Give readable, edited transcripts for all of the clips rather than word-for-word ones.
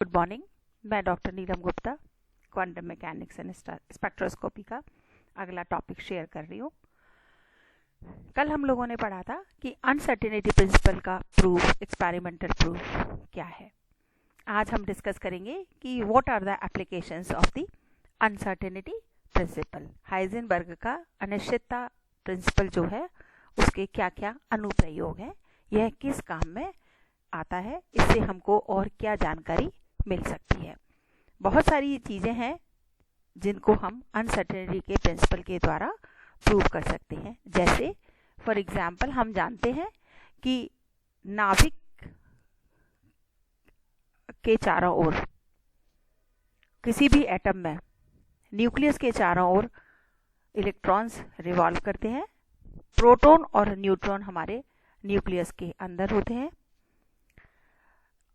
Good morning. मैं doctor Neelam Gupta quantum mechanics and spectroscopy का अगला टॉपिक शेयर कर रही हूँ। कल हम लोगों ने पढ़ा था कि अनसर्टेनिटी प्रिंसिपल का प्रूफ, एक्सपेरिमेंटल प्रूफ क्या है। आज हम डिस्कस करेंगे कि what are the applications of the uncertainty principle. Heisenberg का अनिश्चितता प्रिंसिपल जो है उसके क्या क्या अनुप्रयोग हैं, यह किस काम में आता है, इससे हमको और क्या जानकारी मिल सकती है। बहुत सारी चीज़ें हैं जिनको हम अनसर्टेनिटी के प्रिंसिपल के द्वारा प्रूव कर सकते हैं। जैसे फॉर एग्जांपल हम जानते हैं कि नाभिक के चारों ओर, किसी भी एटम में न्यूक्लियस के चारों ओर इलेक्ट्रॉन्स रिवॉल्व करते हैं। प्रोटॉन और न्यूट्रॉन हमारे न्यूक्लियस के अंदर होते हैं।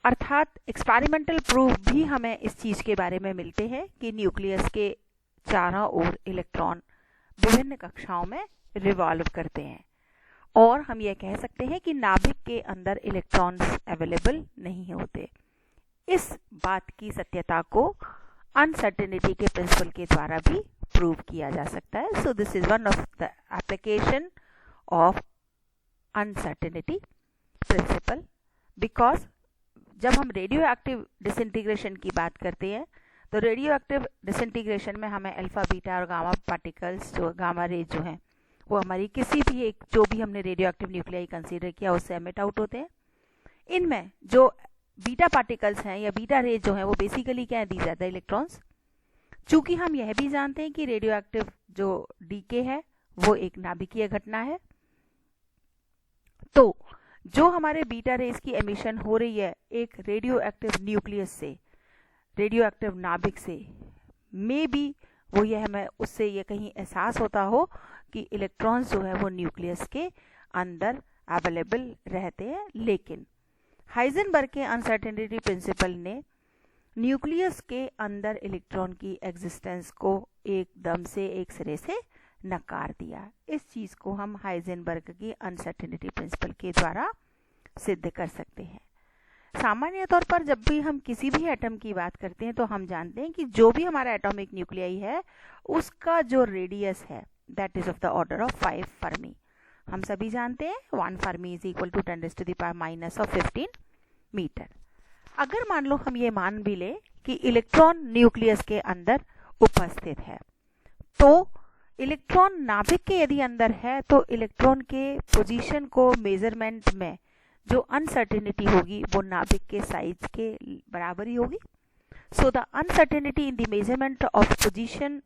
अर्थात एक्सपेरिमेंटल प्रूफ भी हमें इस चीज के बारे में मिलते हैं कि न्यूक्लियस के चारों ओर इलेक्ट्रॉन विभिन्न कक्षाओं में रिवॉल्व करते हैं। और हम यह कह सकते हैं कि नाभिक के अंदर इलेक्ट्रॉन्स अवेलेबल नहीं होते। इस बात की सत्यता को अनसर्टेनिटी के प्रिंसिपल के द्वारा भी प्रूव किया जा सकता है। So this is one of the application of uncertainty principal. Because जब हम रेडियो एक्टिव डिसइंटीग्रेशन की बात करते हैं तो रेडियो एक्टिव डिसइंटीग्रेशन में हमें अल्फा, बीटा और गामा पार्टिकल्स, जो गामा रेज जो हैं, वो हमारी किसी भी एक जो भी हमने रेडियो एक्टिव न्यूक्लियाई कंसीडर किया उससे एमिट आउट होते हैं। इनमें जो बीटा पार्टिकल्स हैं या बीटा रेज जो हैं वो बेसिकली क्या है, दीज आर द इलेक्ट्रॉन्स। चूंकि हम यह भी जानते हैं कि रेडियो एक्टिव जो डीके है वो एक नाभिकीय घटना है, तो जो हमारे बीटा रेज की एमिशन हो रही है एक रेडियो एक्टिव न्यूक्लियस से, रेडियो एक्टिव नाभिक से, मे बी वो यह हमें उससे ये कहीं एहसास होता हो कि इलेक्ट्रॉन्स जो है वो न्यूक्लियस के अंदर अवेलेबल रहते हैं। लेकिन हाइजेनबर्ग के अनसर्टेनिटी प्रिंसिपल ने न्यूक्लियस के अंदर इलेक्ट्रॉन की एग्जिस्टेंस को एकदम से एक सिरे से नकार दिया। इस चीज को हम हाइजेनबर्ग की अनसर्टेनिटी प्रिंसिपल के द्वारा सिद्ध कर सकते हैं। सामान्य तौर पर जब भी हम किसी भी एटम की बात करते हैं तो हम जानते हैं कि जो भी हमारा एटॉमिक न्यूक्लियाई है उसका जो रेडियस है that is of the order of 5 fermi. हम सभी जानते हैं 1 fermi is equal to 10⁻⁻15 metre. अगर मान लो हम ये मान भी ले कि इलेक्ट्रॉन न्यूक्लियस के अंदर उपस्थित है, तो इलेक्ट्रॉन नाभिक के यदि अंदर है तो इलेक्ट्रॉन के पोजीशन को मेजरमेंट में जो अनसर्टेनिटी होगी वो नाभिक के साइज के बराबर ही होगी। So the uncertainty in the measurement of position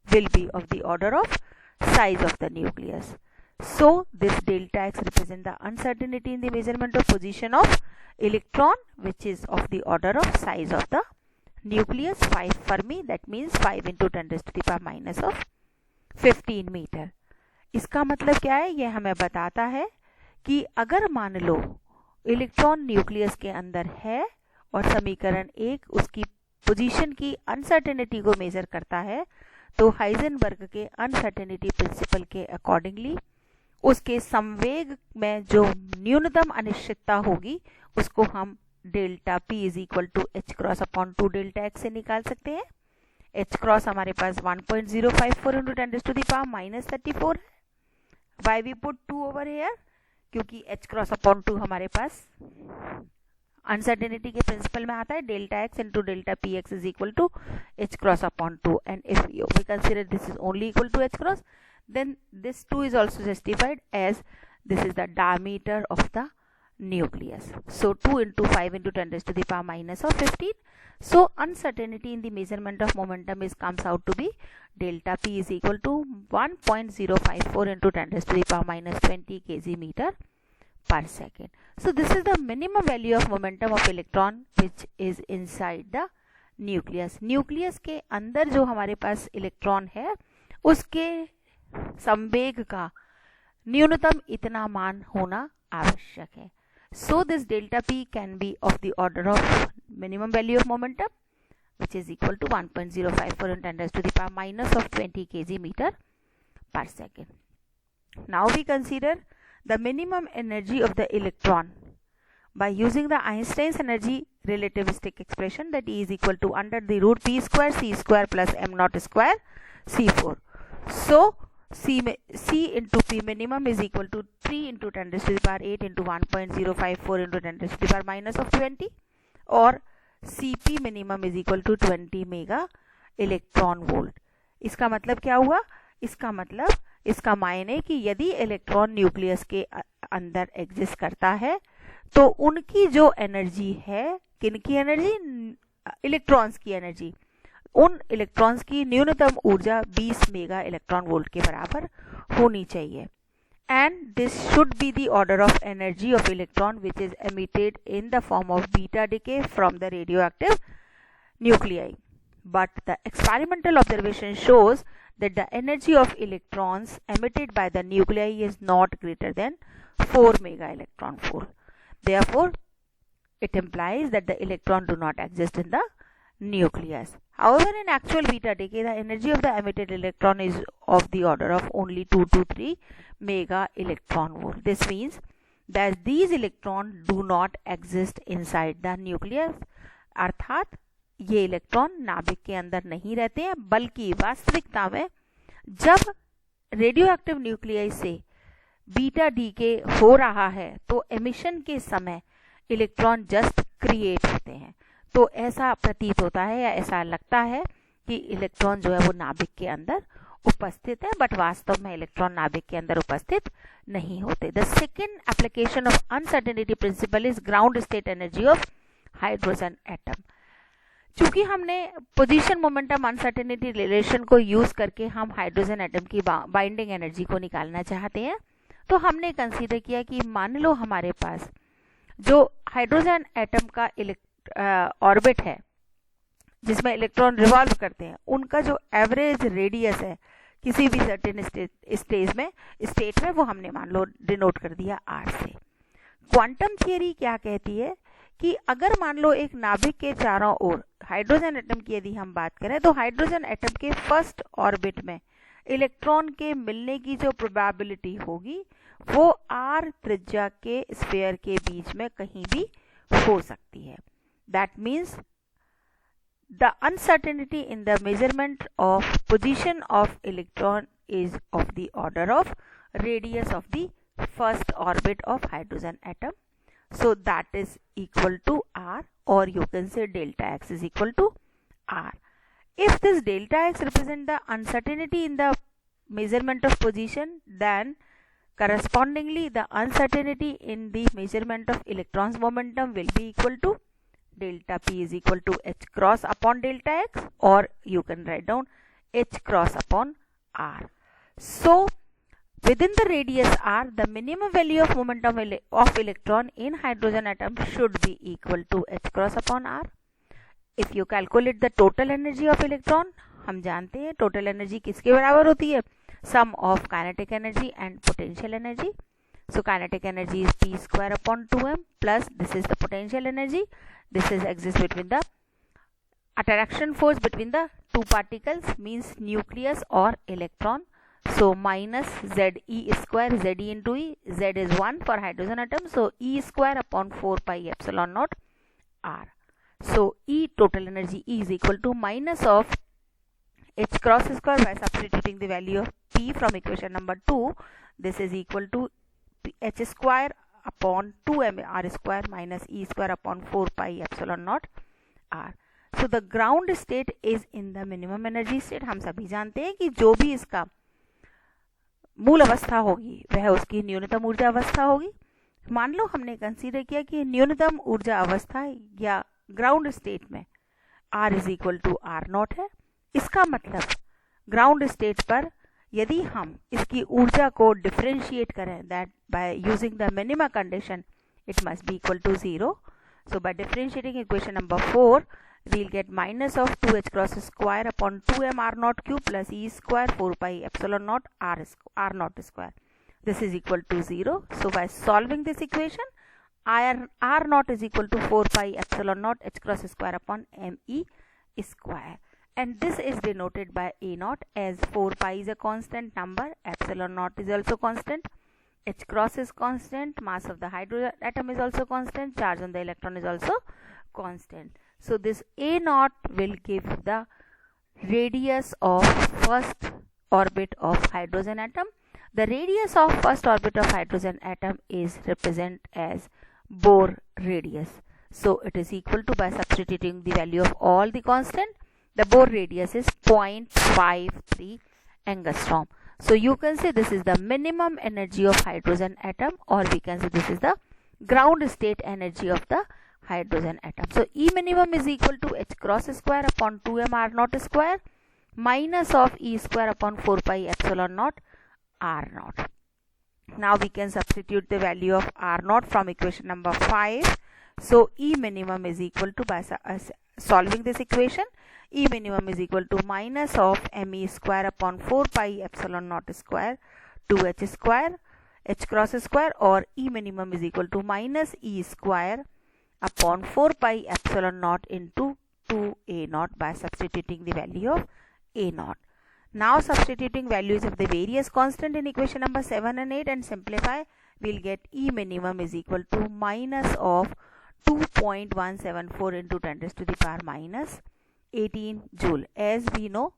will be of the order of size of the nucleus. So this delta x represent the uncertainty in the measurement of position of electron, which is of the order of size of the nucleus 5 Fermi, that means 5 into 10⁻⁻15 metre. इसका मतलब क्या है, यह हमें बताता है कि अगर मान लो इलेक्ट्रॉन न्यूक्लियस के अंदर है और समीकरण 1 उसकी पोजीशन की अनसर्टेनिटी को मेजर करता है, तो हाइजेनबर्ग के अनसर्टेनिटी प्रिंसिपल के अकॉर्डिंगली उसके संवेग में जो न्यूनतम अनिश्चितता होगी उसको हम delta P is equal to H cross upon 2 delta X से निकाल सकते हैं। एच क्रॉस हमारे पास 1.054 इंटू 10⁻⁻34 है। Why we put 2 over here, क्योंकि एच क्रॉस अपॉन 2 हमारे पास अनसर्टेनिटी के प्रिंसिपल में आता है। Delta X into delta P X is equal to H cross upon 2, and if we consider this is only equal to H cross, then this 2 is also justified as this is the diameter of the nucleus. So 2 into 5 into 10⁻⁻15. So uncertainty in the measurement of momentum is comes out to be delta p is equal to 1.054 into 10⁻⁻20 kg meter per second. So this is the minimum value of momentum of electron which is inside the nucleus. nucleus के अंदर जो हमारे पास electron है उसके संवेग का न्यूनतम इतना मान होना आवश्यक है। So this delta P can be of the order of minimum value of momentum which is equal to 1.054 into 10⁻⁻20 kg meter per second. Now we consider the minimum energy of the electron by using the Einstein's energy relativistic expression that E is equal to under the root P square C square plus M naught square C4. So C into P minimum is equal to 3 into 10 raised to the power 8 into 1.054 into 10 raised to the power minus of 20, और Cp minimum is equal to 20 mega electron volt. इसका मतलब क्या हुआ? इसका मायने कि यदि electron nucleus के अंदर एग्जिस्ट करता है तो उनकी जो एनर्जी है, किनकी एनर्जी? इलेक्ट्रॉन्स की एनर्जी, उन इलेक्ट्रॉन्स की न्यूनतम ऊर्जा 20 मेगा इलेक्ट्रॉन वोल्ट के बराबर होनी चाहिए. And this should be the order of energy of electron which is emitted in the form of beta decay from the radioactive nuclei. But the experimental observation shows that the energy of electrons emitted by the nuclei is not greater than 4 mega electron volt. Therefore, it implies that the electron do not exist in the nucleus. However, in actual beta decay, the energy of the emitted electron is of the order of only 2 to 3 mega electron volt. This means that these electrons do not exist inside the nucleus. अर्थात ये electron नाभिक के अंदर नहीं रहते हैं, बल्कि वास्तविकता में जब रेडियोएक्टिव न्यूक्लियाई से बीटा डीके हो रहा है तो एमिशन के समय इलेक्ट्रॉन जस्ट क्रिएट होते हैं. तो ऐसा प्रतीत होता है या ऐसा लगता है कि इलेक्ट्रॉन जो है वो नाभिक के अंदर उपस्थित है, बट वास्तव में इलेक्ट्रॉन नाभिक के अंदर उपस्थित नहीं होते. The second application of uncertainty principal is ground state energy of hydrogen atom. चूंकि हमने पोजीशन मोमेंटम अनसर्टेनिटी रिलेशन को यूज करके हम हाइड्रोजन एटम की बाइंडिंग एनर्जी को निकालना चाहते हैं, तो हमने कंसीडर किया कि मान लो हमारे पास जो हाइड्रोजन एटम का ऑर्बिट है जिसमें इलेक्ट्रॉन रिवॉल्व करते हैं, उनका जो एवरेज रेडियस है किसी भी सर्टेन स्टेट में वो हमने मान लो डिनोट कर दिया r से. क्वांटम थियरी क्या कहती है कि अगर मान लो एक नाभिक के चारों ओर हाइड्रोजन एटम की यदि हम बात करें तो हाइड्रोजन एटम के फर्स्ट ऑर्बिट में इलेक्ट्रॉन के मिलने की जो प्रोबेबिलिटी होगी वो r त्रिज्या के स्फीयर के बीच में कहीं भी हो सकती है. That means the uncertainty in the measurement of position of electron is of the order of radius of the first orbit of hydrogen atom. So that is equal to r, or you can say delta x is equal to r. If this delta x represent the uncertainty in the measurement of position, then correspondingly the uncertainty in the measurement of electrons momentum will be equal to delta p is equal to h cross upon delta x, or you can write down h cross upon r. So within the radius r, the minimum value of momentum of electron in hydrogen atom should be equal to h cross upon r. If you calculate the total energy of electron, हम जानते हैं total energy किसके बराबर होती है? Sum of kinetic energy and potential energy. So kinetic energy is p square upon 2m plus this is the potential energy. This is exists between the attraction force between the two particles, means nucleus or electron. So minus Ze square, Ze into E, Z is 1 for hydrogen atom, so E square upon 4 pi epsilon naught R. So E total energy E is equal to minus of H cross square by substituting the value of P from equation number 2. This is equal to H square upon 2m R square minus E square upon 4 pi epsilon naught R. So the ground state is in the minimum energy state. हम सभी जानते हैं कि जो भी इसका मूल अवस्था होगी वह उसकी न्यूनतम ऊर्जा अवस्था होगी. मान लो हमने कंसीडर किया कि न्यूनतम ऊर्जा अवस्था या ग्राउंड स्टेट में R is equal to R naught है. इसका मतलब ग्राउंड स्टेट पर यदि हम इसकी ऊर्जा को डिफरेंशिएट करें, that by using the minima condition it must be equal to 0. So by differentiating equation number 4 we'll get minus of 2h cross square upon 2m r naught cube plus E square 4 pi epsilon naught r naught square. This is equal to 0. So by solving this equation, r naught is equal to 4 pi epsilon naught h cross square upon m e square. And this is denoted by a naught, as 4 pi is a constant number, epsilon naught is also constant, H cross is constant, mass of the hydrogen atom is also constant, charge on the electron is also constant. So this A naught will give the radius of first orbit of hydrogen atom. The radius of first orbit of hydrogen atom is represented as Bohr radius. So it is equal to, by substituting the value of all the constant, the Bohr radius is 0.53 angstrom. So you can say this is the minimum energy of hydrogen atom, or we can say this is the ground state energy of the hydrogen atom. So E minimum is equal to H cross square upon 2m R naught square minus of E square upon 4 pi epsilon naught R naught. Now we can substitute the value of R naught from equation number 5. So E minimum is equal to, by solving this equation, E minimum is equal to minus of me square upon 4 pi epsilon naught square 2h square h cross square, or E minimum is equal to minus E square upon 4 pi epsilon naught into 2a naught, by substituting the value of a naught. Now substituting values of the various constant in equation number 7 and 8 and simplify, we'll get E minimum is equal to minus of 2.174 into 10 raised to the power minus 18 joule. As we know,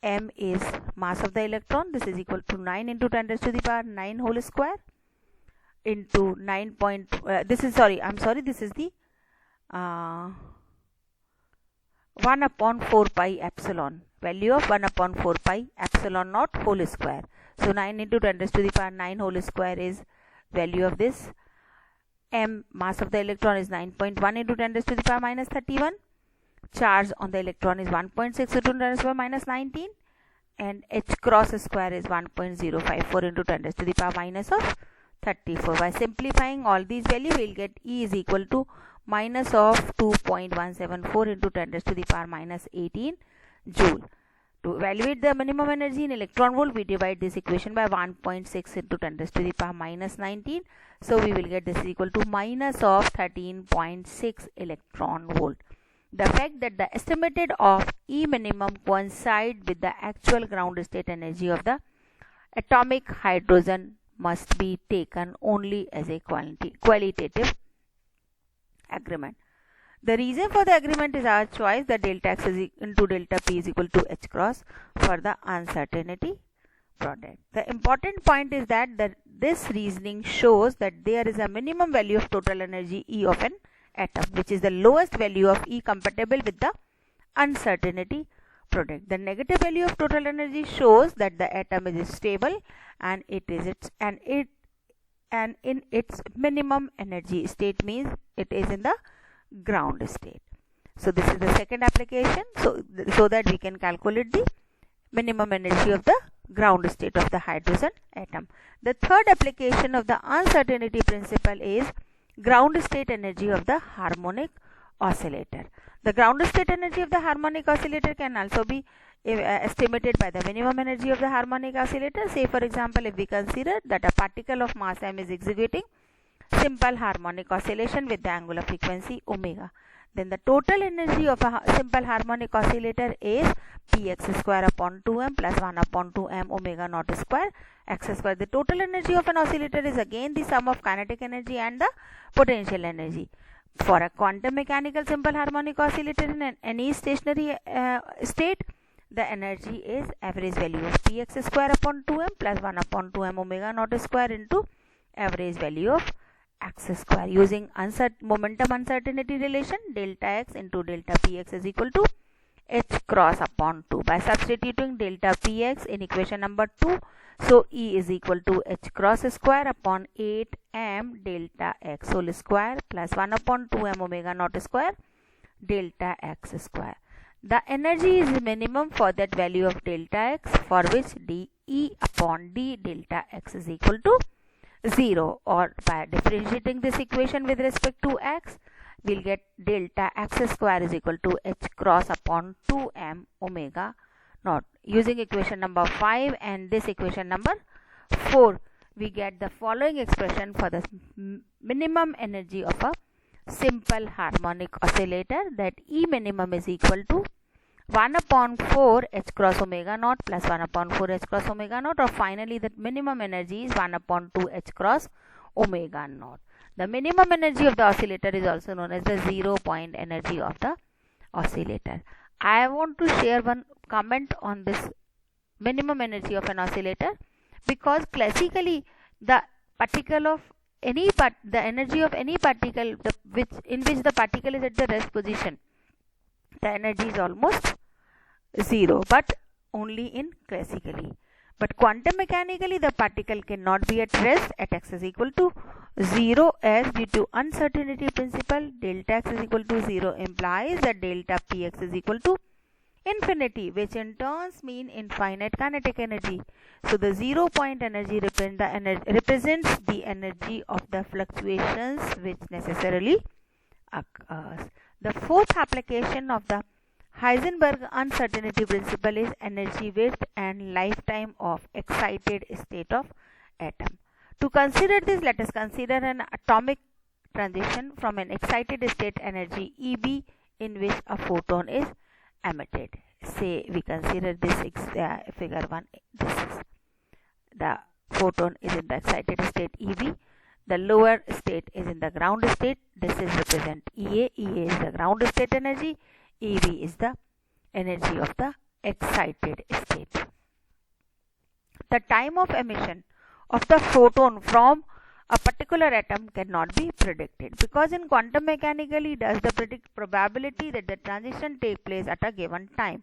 m is mass of the electron. This is equal to 9 into 10 raised to the power 9 whole square into 9 this is the 1 upon 4 pi epsilon, value of 1 upon 4 pi epsilon naught whole square. So 9 into 10 raised to the power 9 whole square is value of this. M, mass of the electron, is 9.1 into 10 raised to the power minus 31. Charge on the electron is 1.6 into 10 raised to the power minus 19. And H cross square is 1.054 into 10 raised to the power minus of 34. By simplifying all these values, we will get E is equal to minus of 2.174 into 10 raised to the power minus 18 joule. To evaluate the minimum energy in electron volt, we divide this equation by 1.6 into 10 raised to the power minus 19. So we will get this is equal to minus of 13.6 electron volt. The fact that the estimated of E minimum coincide with the actual ground state energy of the atomic hydrogen must be taken only as a qualitative agreement. The reason for the agreement is our choice that delta x is into delta p is equal to h cross for the uncertainty product. The important point is that this reasoning shows that there is a minimum value of total energy E of an atom, which is the lowest value of E compatible with the uncertainty product. The negative value of total energy shows that the atom is stable and in its minimum energy state, means it is in the ground state. So this is the second application, so that we can calculate the minimum energy of the ground state of the hydrogen atom. The third application of the uncertainty principle is ground state energy of the harmonic oscillator. The ground state energy of the harmonic oscillator can also be estimated by the minimum energy of the harmonic oscillator. Say for example, if we consider that a particle of mass m is executing simple harmonic oscillation with the angular frequency omega, then the total energy of a simple harmonic oscillator is px square upon 2m plus 1 upon 2m omega naught square x square. The total energy of an oscillator is again the sum of kinetic energy and the potential energy. For a quantum mechanical simple harmonic oscillator in any stationary state, the energy is average value of px square upon 2m plus 1 upon 2m omega naught square into average value of x square. Using momentum uncertainty relation, delta x into delta px is equal to h cross upon 2. By substituting delta px in equation number 2, so E is equal to h cross square upon 8m delta x whole square plus 1 upon 2m omega naught square delta x square. The energy is minimum for that value of delta x, for which dE upon d delta x is equal to 0, or by differentiating this equation with respect to x, we'll get delta x square is equal to h cross upon 2m omega naught. Using equation number 5 and this equation number 4, we get the following expression for the minimum energy of a simple harmonic oscillator, that E minimum is equal to 1/4 h cross omega naught plus 1/4 h cross omega naught, or finally the minimum energy is 1/2 h cross omega naught. The minimum energy of the oscillator is also known as the 0 point energy of the oscillator. I want to share one comment on this minimum energy of an oscillator, because classically the particle of the energy of any particle in which the particle is at the rest position, the energy is almost 0, but only in classically. But quantum mechanically the particle cannot be at rest at x is equal to 0, as due to uncertainty principle delta x is equal to 0 implies that delta px is equal to infinity, which in turns mean infinite kinetic energy. So the 0 point energy represents the energy of the fluctuations which necessarily occurs. The fourth application of the Heisenberg uncertainty principle is energy width and lifetime of excited state of atom. To consider this, let us consider an atomic transition from an excited state energy EB in which a photon is emitted. Say we consider this figure 1. This is the photon is in the excited state EB. The lower state is in the ground state. This is represent EA. EA is the ground state energy. EB is the energy of the excited state. The time of emission of the photon from a particular atom cannot be predicted, because in quantum mechanically does the predict probability that the transition take place at a given time.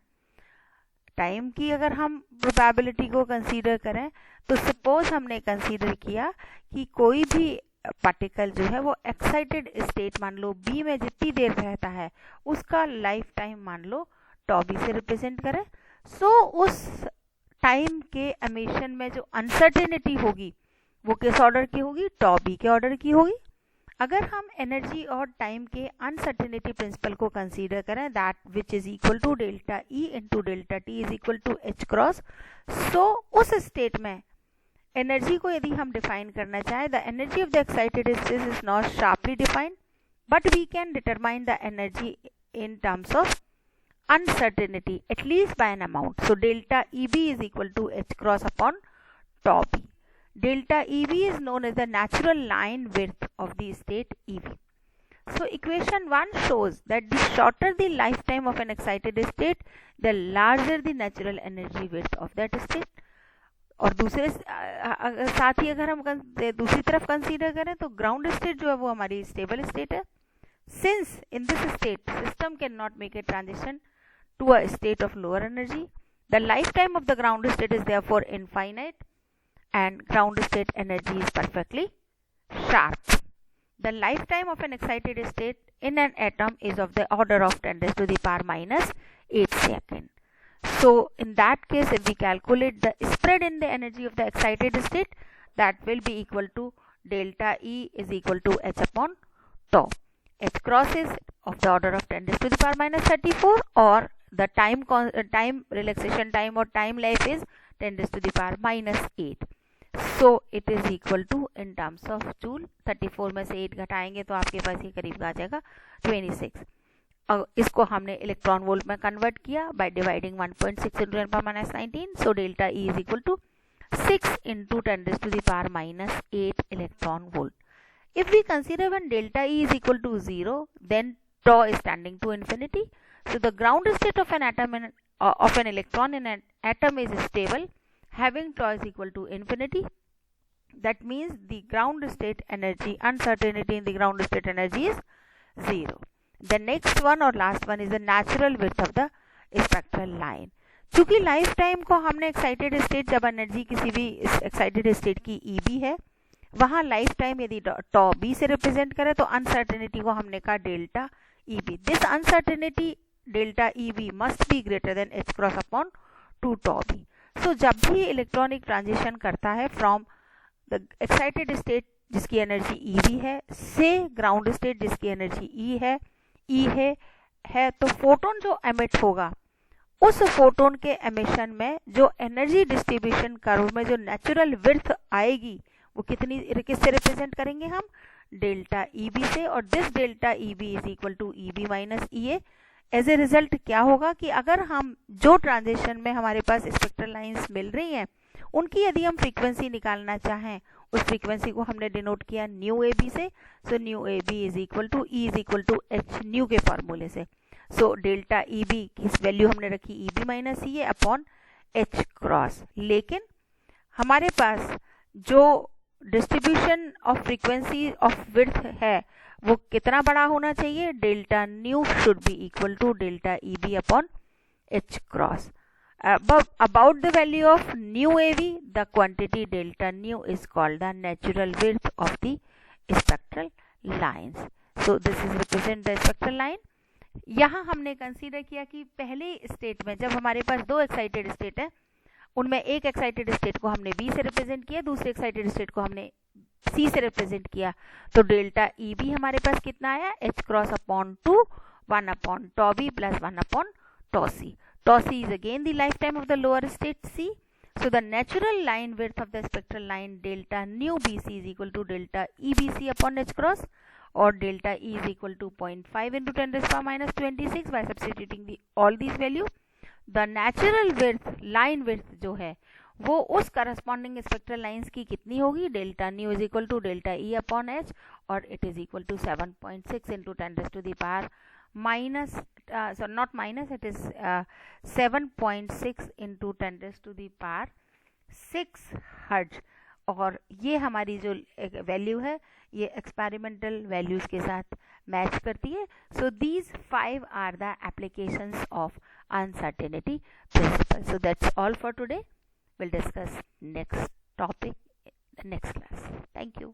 Time की अगर हम probability को consider करें तो suppose हमने consider किया कि कोई भी पार्टिकल जो है वो एक्साइटेड स्टेट मान लो बी में जितनी देर रहता है उसका लाइफ टाइम मान लो टॉ बी से रिप्रेजेंट करें. सो उस टाइम के एमिशन में जो अनसर्टेनिटी होगी वो किस ऑर्डर की होगी? टॉ बी के ऑर्डर की होगी. अगर हम एनर्जी और टाइम के अनसर्टेनिटी प्रिंसिपल को कंसीडर करें, that which is equal to delta E into delta T is equal to H cross. So उस स्टेट में एनर्जी को यदि हम डिफाइन करना चाहें, the energy of the excited state is not sharply defined, but we can determine the energy in terms of uncertainty at least by an amount. So delta EB is equal to h cross upon tau b. Delta EB is known as the natural line width of the state EB. So equation 1 shows that the shorter the lifetime of an excited state, the larger the natural energy width of that state. और दूसरे साथ ही अगर हम दूसरी तरफ consider करें तो ground state जो है वो हमारी स्टेबल स्टेट है. Since in this state system cannot make a transition to a state of lower energy, the lifetime of the ground state is therefore infinite and ground state energy is perfectly sharp. The lifetime of an excited state in an atom is of the order of 10 raised to the power minus 8 second. So in that case, if we calculate the spread in the energy of the excited state, that will be equal to delta E is equal to h upon tau. H cross is of the order of 10 raised to the power minus 34, or the time relaxation time or time life is 10 raised to the power minus 8. So it is equal to in terms of joule. 34 में से 8 घटाएंगे तो आपके पास ये करीब आ जाएगा 26. और इसको हमने इलेक्ट्रॉन वोल्ट में कन्वर्ट किया by dividing 1.6 into 10 power minus 19. So delta E is equal to 6 into 10 raised to the power minus 8 electron volt. If we consider when delta E is equal to 0, then tau is tending to infinity. So the ground state of an atom of an electron in an atom is stable, having tau is equal to infinity. That means the ground state energy, uncertainty in the ground state energy is 0. The next one or last one is the natural width of the spectral line. चूंकि life time को हमने excited state, जब energy किसी भी excited state की EB है, वहां life time यदि टॉ बी से रिप्रेजेंट करें तो अनसर्टेनिटी को हमने कहा delta EB. This uncertainty delta EB must be greater than h cross upon 2 tau B. So जब भी इलेक्ट्रॉनिक ट्रांजिशन करता है फ्रॉम द एक्साइटेड स्टेट जिसकी एनर्जी EB है से ग्राउंड स्टेट जिसकी एनर्जी E है तो फोटोन जो एमिट होगा उस फोटोन के एमिशन में जो एनर्जी डिस्ट्रीब्यूशन कर्व में जो नेचुरल विड्थ आएगी वो किससे रिप्रेजेंट करेंगे? हम डेल्टा EB से. और this delta EB is equal to EB minus EA. As a result क्या होगा कि अगर हम जो ट्रांजिशन में हमारे पास स्पेक्ट्रल लाइंस मिल रही हैं उनकी यदि हम फ्रीक्वेंसी निकालना चाहें, उस फ्रीक्वेंसी को हमने डिनोट किया न्यू ए बी से। So nu A B is equal to E is equal to H nu के फॉर्मूले से। सो डेल्टा ई बी की वैल्यू हमने रखी E B minus E A upon H cross. लेकिन हमारे पास जो distribution of frequency of width है वो कितना बड़ा होना चाहिए? Delta nu should be equal to delta E B upon H cross. About the value of nu AV, the quantity delta nu is called the natural width of the spectral lines. So this is represent the spectral line. यहाँ हमने consider किया कि पहले state में जब हमारे पास दो excited state है, उनमें एक एक्साइटेड स्टेट को हमने B से रिप्रेजेंट किया, दूसरे एक्साइटेड स्टेट को हमने C से रिप्रेजेंट किया। तो डेल्टा ई बी हमारे पास कितना आया? H cross upon 2 1 upon tau B plus 1 upon tau C. Tau c is again the lifetime of the lower state C. So the natural line width of the spectral line delta nu BC is equal to delta EBC upon H cross, or delta E is equal to 0.5 into 10 raised to power minus 26 by substituting all these value. The natural width, line width जो है वो उस corresponding spectral lines की कितनी होगी? delta nu is equal to delta E upon H, और it is equal to 7.6 into 10 raised to the power minus so not minus, it is 7.6 into 10 raised to the power 6 hertz. और ये हमारी जो value है ये experimental values के साथ match करती है। So these 5 are the applications of uncertainty principle. So that's all for today. Will discuss next topic next class. Thank you.